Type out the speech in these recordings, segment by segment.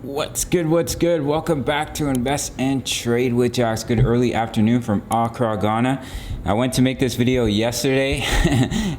What's good? What's good? Welcome back to Invest and Trade with Jax. Good early afternoon from Accra, Ghana. I went to make this video yesterday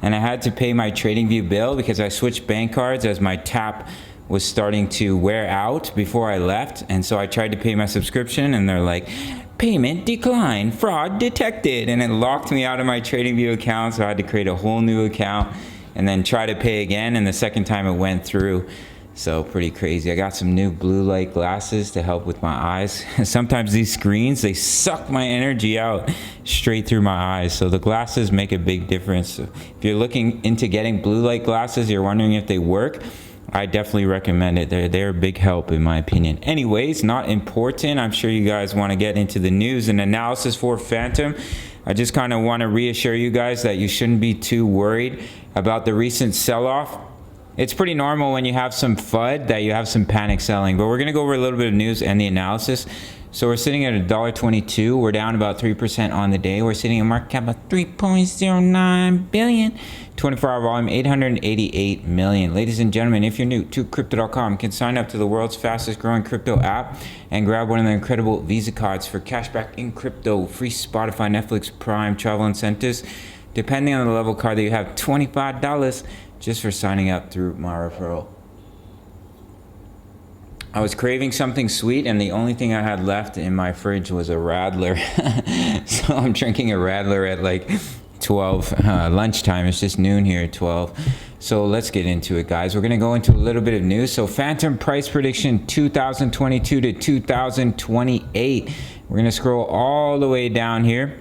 and I had to pay my TradingView bill because I switched bank cards as my tap was starting to wear out before I left. And so I tried to pay my subscription and they're like, payment declined, fraud detected. And it locked me out of my TradingView account. So I had to create a whole new account and then try to pay again. And the second time it went through. So pretty crazy. I got some new blue light glasses to help with my eyes. Sometimes these screens, they suck my energy out straight through my eyes. So the glasses make a big difference. So if you're looking into getting blue light glasses, you're wondering if they work, I definitely recommend it. They're a big help in my opinion. Anyways, not important. I'm sure you guys want to get into the news and analysis for Fantom. I just kind of want to reassure you guys that you shouldn't be too worried about the recent sell-off. It's pretty normal when you have some FUD that you have some panic selling, but we're going to go over a little bit of news and the analysis. So we're sitting at $1.22. We're down about 3% on the day. We're sitting at a market cap of 3.09 billion. 24-hour volume, 888 million. Ladies and gentlemen, if you're new to Crypto.com, you can sign up to the world's fastest growing crypto app and grab one of the incredible Visa cards for cashback in crypto, free Spotify, Netflix, Prime, travel incentives. Depending on the level card that you have, $25 just for signing up through my referral. I was craving something sweet and the only thing I had left in my fridge was a Radler. So I'm drinking a Radler at like 12 lunchtime. It's just noon here at 12. So let's get into it, guys. We're going to go into a little bit of news. So Fantom price prediction 2022 to 2028. We're going to scroll all the way down here.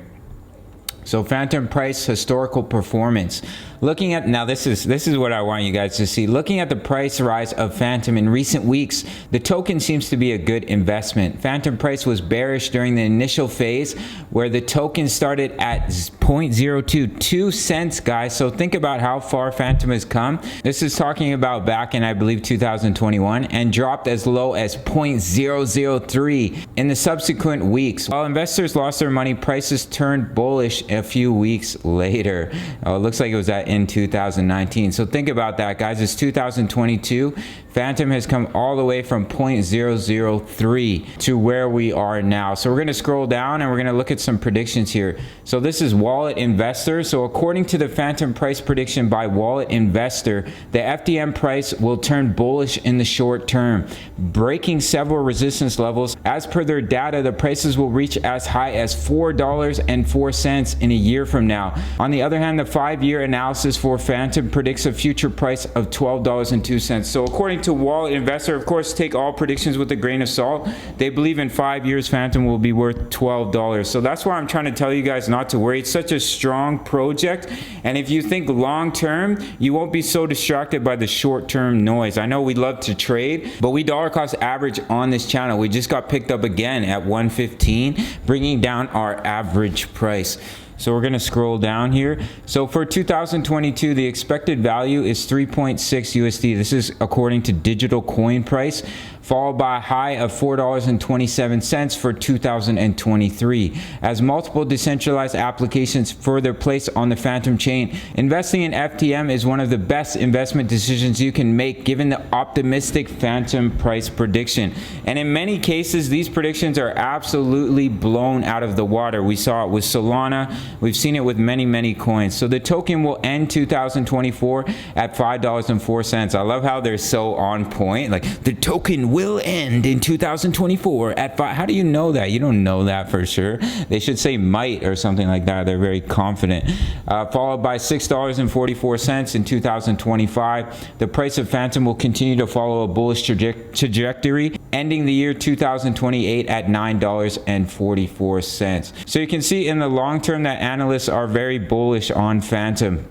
So Fantom price historical performance. Looking at, now this is what I want you guys to see. Looking at the price rise of Fantom in recent weeks, the token seems to be a good investment. Fantom price was bearish during the initial phase where the token started at 0.022 cents, guys. So think about how far Fantom has come. This is talking about back in, I believe, 2021 and dropped as low as 0.003 in the subsequent weeks. While investors lost their money, prices turned bullish a few weeks later. It looks like it was in 2019. So think about that, guys. It's 2022. Fantom has come all the way from 0.003 to where we are now. So we're going to scroll down and we're going to look at some predictions here. So this is Wallet Investor. So according to the Fantom price prediction by Wallet Investor, the FTM price will turn bullish in the short term, breaking several resistance levels. As per their data, the prices will reach as high as $4.04 in a year from now. On the other hand, the 5-year analysis for Fantom predicts a future price of $12.02. So according to Wallet Investor, of course, take all predictions with a grain of salt. They believe in 5 years Fantom will be worth $12. So that's why I'm trying to tell you guys not to worry. It's such a strong project, and if you think long term, you won't be so distracted by the short term noise. I know we love to trade, but we dollar cost average on this channel. We just got picked up again at 115, bringing down our average price. So we're going to scroll down here. So for 2022, the expected value is 3.6 USD. This is according to digital coin price, followed by a high of $4.27 for 2023. As multiple decentralized applications further place on the Fantom chain, investing in FTM is one of the best investment decisions you can make given the optimistic Fantom price prediction. And in many cases, these predictions are absolutely blown out of the water. We saw it with Solana. We've seen it with many coins. So the token will end 2024 at $5.04. I love how they're so on point. Like, the token will end in 2024 at 5. How do you know that? You don't know that for sure. They should say might or something like that. They're very confident. Followed by $6.44 in 2025. The price of Fantom will continue to follow a bullish trajectory, ending the year 2028 at $9.44. So you can see in the long term that analysts are very bullish on Fantom.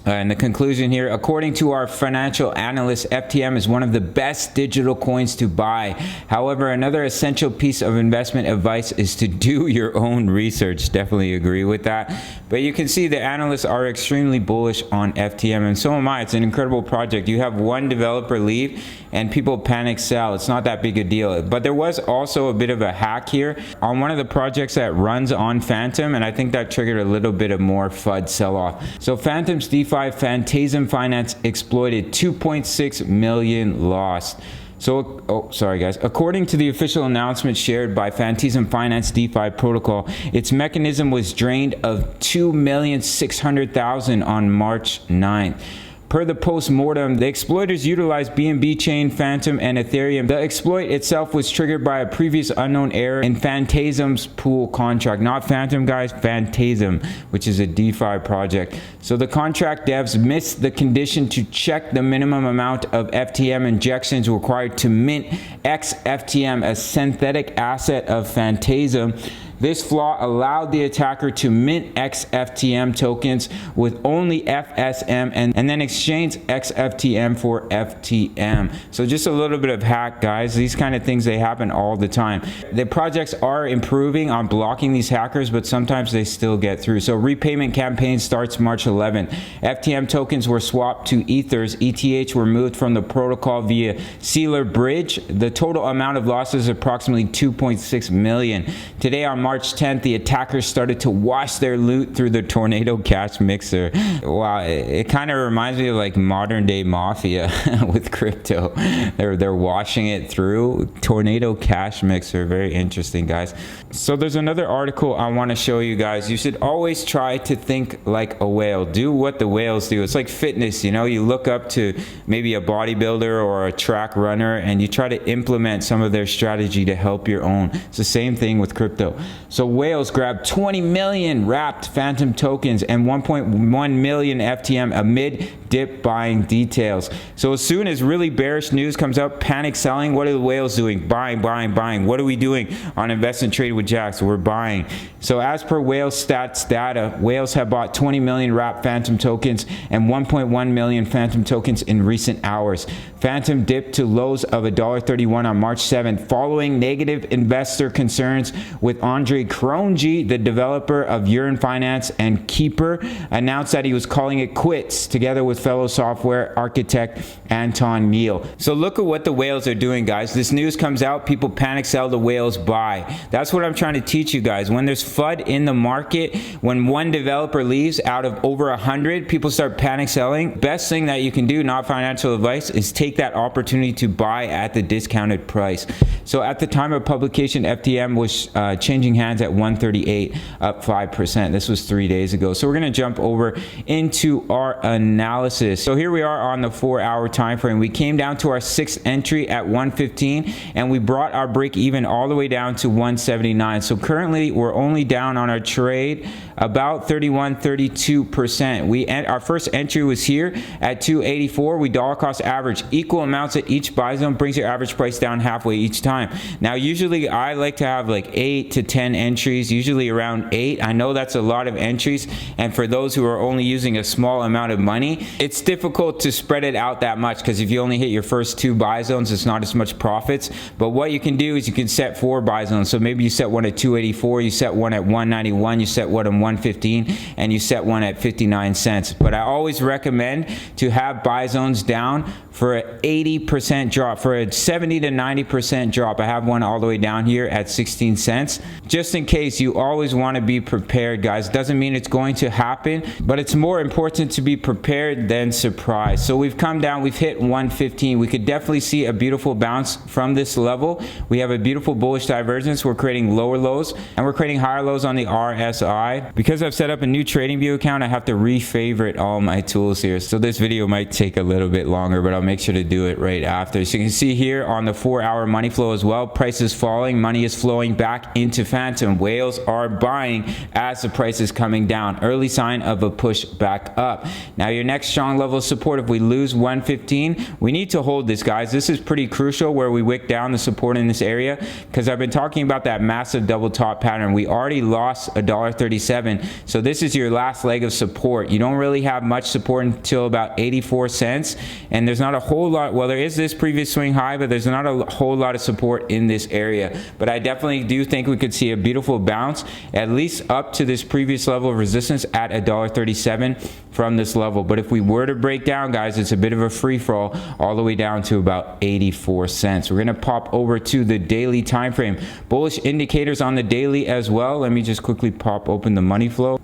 And the conclusion here, according to our financial analyst, FTM is one of the best digital coins to buy. However, another essential piece of investment advice is to do your own research. Definitely agree with that. But you can see the analysts are extremely bullish on FTM, and so am I. It's an incredible project. You have one developer leave and people panic sell. It's not that big a deal. But there was also a bit of a hack here on one of the projects that runs on Fantom, and I think that triggered a little bit of more FUD sell-off. So Fantom's DeFi DeFi, Fantom Finance exploited 2.6 million lost. So, sorry guys. According to the official announcement shared by Fantom Finance DeFi protocol, its mechanism was drained of 2,600,000 on March 9th. Per the post-mortem, the exploiters utilized BNB chain, Fantom, and Ethereum. The exploit itself was triggered by a previous unknown error in Fantom's pool contract. Not Fantom, guys, Fantom, which is a DeFi project. So the contract devs missed the condition to check the minimum amount of FTM injections required to mint XFTM, a synthetic asset of Fantom. This flaw allowed the attacker to mint XFTM tokens with only FSM and then exchange XFTM for FTM. So just a little bit of hack, guys. These kind of things, they happen all the time. The projects are improving on blocking these hackers, but sometimes they still get through. So repayment campaign starts March 11th. FTM tokens were swapped to Ethers. ETH were moved from the protocol via Sealer Bridge. The total amount of losses is approximately 2.6 million. Today on March 10th, the attackers started to wash their loot through the Tornado Cash Mixer. Wow, it kind of reminds me of like modern day mafia with crypto. They're washing it through Tornado Cash Mixer. Very interesting, guys. So there's another article I want to show you guys. You should always try to think like a whale. Do what the whales do. It's like fitness, you know. You look up to maybe a bodybuilder or a track runner and you try to implement some of their strategy to help your own. It's the same thing with crypto. So whales grabbed 20 million wrapped Fantom tokens and 1.1 million FTM amid dip buying details. So as soon as really bearish news comes out, panic selling, what are the whales doing? Buying, buying, buying. What are we doing on Invest and Trade with Jax? We're buying. So as per whale stats data, whales have bought 20 million wrapped Fantom tokens and 1.1 million Fantom tokens in recent hours. Fantom dipped to lows of $1.31 on March 7th following negative investor concerns with Andre Cronje, the developer of Urine Finance and Keeper, announced that he was calling it quits together with fellow software architect Anton Neal. So look at what the whales are doing, guys. This news comes out, people panic sell, the whales buy. That's what I'm trying to teach you guys. When there's FUD in the market, when one developer leaves out of over 100, people start panic selling. Best thing that you can do, not financial advice, is take that opportunity to buy at the discounted price. So at the time of publication, FTM was changing hands at 138, up 5%. This was 3 days ago. So we're going to jump over into our analysis. So here we are on the 4-hour time frame. We came down to our sixth entry at 115 and we brought our break even all the way down to 179. So currently we're only down on our trade about 32%. Our first entry was here at 284. We dollar cost average equal amounts at each buy zone, brings your average price down halfway each time. Now usually I like to have like 8 to 10 entries, usually around 8. I know that's a lot of entries, and for those who are only using a small amount of money, it's difficult to spread it out that much, because if you only hit your first 2 buy zones, it's not as much profits. But what you can do is you can set 4 buy zones. So maybe you set one at 284, you set one at 191, you set one at 115, and you set one at 59 cents. But I always recommend to have buy zones down for an 80% drop, for a 70 to 90% drop. I have one all the way down here at 16 cents. Just in case, you always want to be prepared, guys. Doesn't mean it's going to happen, but it's more important to be prepared than surprised. So we've come down, we've hit 115. We could definitely see a beautiful bounce from this level. We have a beautiful bullish divergence. We're creating lower lows and we're creating higher lows on the RSI. Because I've set up a new TradingView account, I have to re-favorite all my tools here. So this video might take a little bit longer, but I'll make sure to do it right after. So you can see here on the 4-hour money flow as well, price is falling, money is flowing back into Fantom. Whales are buying as the price is coming down. Early sign of a push back up. Now your next strong level of support, if we lose 115, we need to hold this, guys. This is pretty crucial where we wick down the support in this area, because I've been talking about that massive double top pattern. We already lost $1.37. So this is your last leg of support. You don't really have much support until about 84 cents. And there's not a whole lot, well, there is this previous swing high, but there's not a whole lot of support in this area. But I definitely do think we could see a beautiful bounce, at least up to this previous level of resistance at $1.37 from this level. But if we were to break down, guys, it's a bit of a free fall all the way down to about 84 cents. We're going to pop over to the daily time frame. Bullish indicators on the daily as well. Let me just quickly pop open the money flow.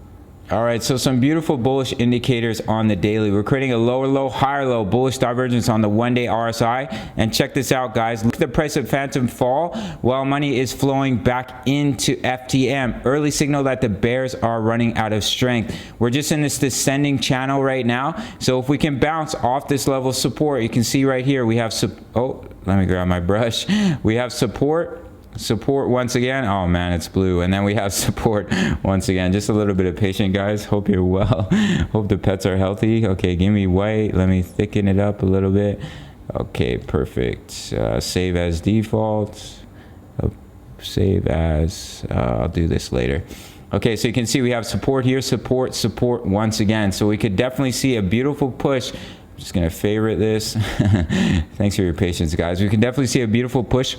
All right, so some beautiful bullish indicators on the daily. We're creating a lower low, higher low, bullish divergence on the 1-day RSI. And check this out, guys. Look at the price of Fantom fall while money is flowing back into FTM. Early signal that the bears are running out of strength. We're just in this descending channel right now. So if we can bounce off this level of support, you can see right here we have, let me grab my brush. We have support once again. Oh man, it's blue. And then we have support once again. Just a little bit of patience, guys. Hope you're well. Hope the pets are healthy. Okay, give me white. Let me thicken it up a little bit. Okay, perfect. Save as default. Save as, I'll do this later. Okay, so you can see we have support here, support once again. So we could definitely see a beautiful push. I'm just gonna favorite this. Thanks for your patience, guys. We can definitely see a beautiful push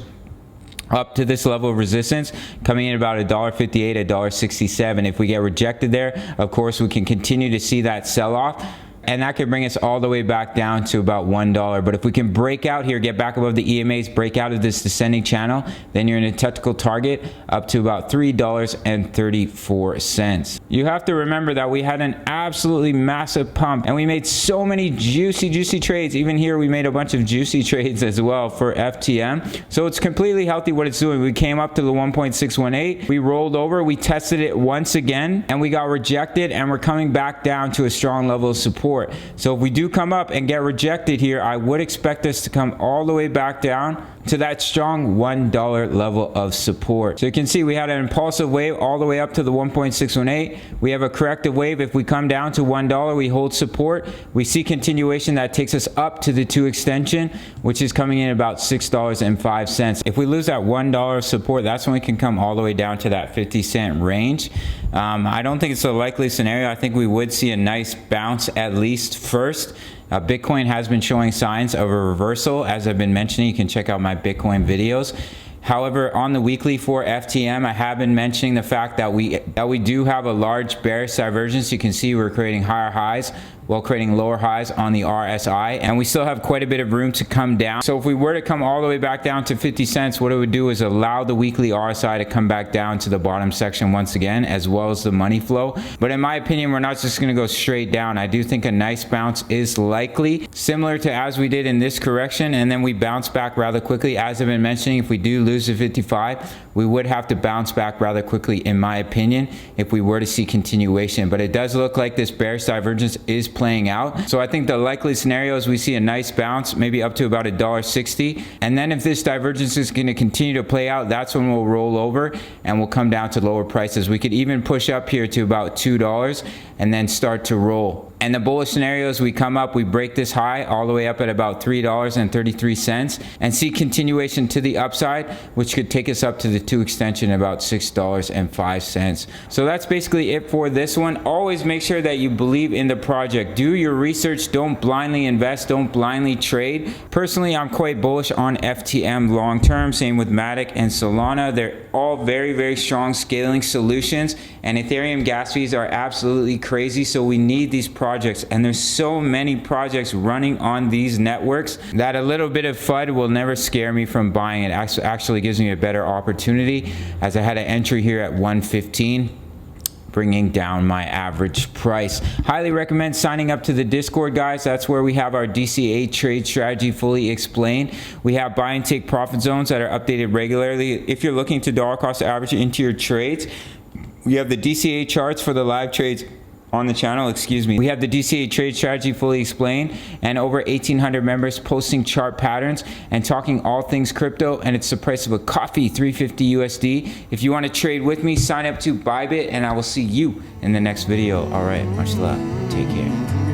up to this level of resistance, coming in about $1.58, $1.67. If we get rejected there, of course, we can continue to see that sell-off, and that could bring us all the way back down to about $1. But if we can break out here, get back above the EMAs, break out of this descending channel, then you're in a technical target up to about $3.34. You have to remember that we had an absolutely massive pump, and we made so many juicy trades. Even here, we made a bunch of juicy trades as well for FTM. So it's completely healthy what it's doing. We came up to the 1.618. We rolled over. We tested it once again, and we got rejected, and we're coming back down to a strong level of support. So if we do come up and get rejected here, I would expect us to come all the way back down to that strong $1 level of support. So you can see we had an impulsive wave all the way up to the 1.618. We have a corrective wave. If we come down to $1, we hold support. We see continuation that takes us up to the 2 extension, which is coming in about $6.05. If we lose that $1 support, that's when we can come all the way down to that 50-cent range. I don't think it's a likely scenario. I think we would see a nice bounce at least first. Bitcoin has been showing signs of a reversal. As I've been mentioning, you can check out my Bitcoin videos. However, on the weekly for FTM, I have been mentioning the fact that we do have a large bearish divergence. You can see we're creating higher highs while creating lower highs on the RSI, and we still have quite a bit of room to come down. So if we were to come all the way back down to 50 cents, what it would do is allow the weekly RSI to come back down to the bottom section once again, as well as the money flow. But in my opinion, we're not just gonna go straight down. I do think a nice bounce is likely, similar to as we did in this correction, and then we bounce back rather quickly. As I've been mentioning, if we do lose to 55, we would have to bounce back rather quickly, in my opinion, if we were to see continuation. But it does look like this bearish divergence is playing out. So I think the likely scenario is we see a nice bounce, maybe up to about $1.60. And then if this divergence is going to continue to play out, that's when we'll roll over and we'll come down to lower prices. We could even push up here to about $2 and then start to roll. And the bullish scenarios, we come up, we break this high all the way up at about $3.33 and see continuation to the upside, which could take us up to the 2 extension about $6.05. So that's basically it for this one. Always make sure that you believe in the project. Do your research. Don't blindly invest. Don't blindly trade. Personally, I'm quite bullish on FTM long term. Same with Matic and Solana. They're all very strong scaling solutions, and Ethereum gas fees are absolutely crazy. So we need these projects, and there's so many projects running on these networks that a little bit of FUD will never scare me from buying it. Actually gives me a better opportunity, as I had an entry here at 115, bringing down my average price. Highly recommend signing up to the Discord, guys. That's where we have our DCA trade strategy fully explained. We have buy and take profit zones that are updated regularly. If you're looking to dollar cost average into your trades, we have the DCA charts for the live trades on the channel. We have the DCA trade strategy fully explained, and over 1,800 members posting chart patterns and talking all things crypto, and it's the price of a coffee, $3.50 USD. If you want to trade with me, sign up to Bybit, and I will see you in the next video. All right, much love. Take care.